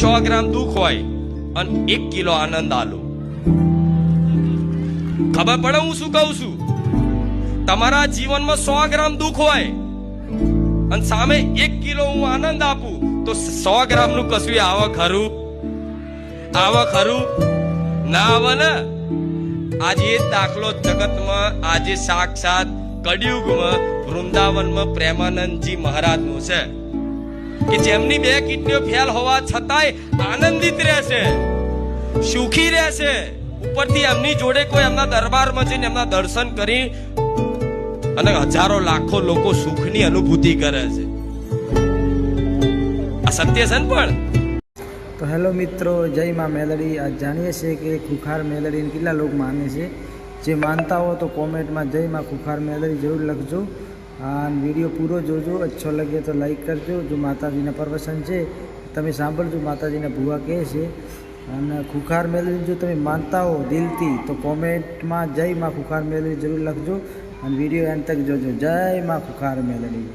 100 ગ્રામ દુઃખ હોય અને 1 કિલો આનંદ આલો. ખબર પડે હું શું કહું છું? તમારા જીવનમાં 100 ગ્રામ દુઃખ હોય અને સામે 1 કિલો હું આનંદ આપું તો 100 ગ્રામ નું કશું આવે ખરું? આવે ખરું? ના આવે ને. આજે દાખલો જગતમાં આજે સાક્ષાત કળિયુગમાં વૃંદાવનમાં પ્રેમાનંદજી મહારાજ નું છે કે જેમની 2 કિડનીઓ ફેલ હોવા છતાંય આનંદિત રહેશે, સુખી રહેશે. ઉપરથી એમની જોડે કોઈ એમના દરબારમાં જઈને એમના દર્શન કરી અને હજારો લાખો લોકો સુખની અનુભૂતિ કરે છે. આ સત્ય છે ને. પણ તો હેલો મિત્રો, જય માં મેલડી. આજ જાણીએ છીએ કે ખુખાર મેલડીને કેટલા લોકો માને છે. જે માનતા હો તો કોમેન્ટમાં જય માં ખુખાર મેલડી જરૂર લખજો. અને વિડીયો પૂરો જોજો. અચ્છો લાગે તો લાઈક કરજો. જો માતાજીના પ્રવચન છે તમે સાંભળજો, માતાજીના ભુવા કહે છે. અને ખુખાર મેલડી જો તમે માનતા હો દિલથી તો કોમેન્ટમાં જય માં ખુખાર મેલડી જરૂર લખજો અને વિડીયો એન્ડ તક જોજો. જય માં ખુખાર મેલડી.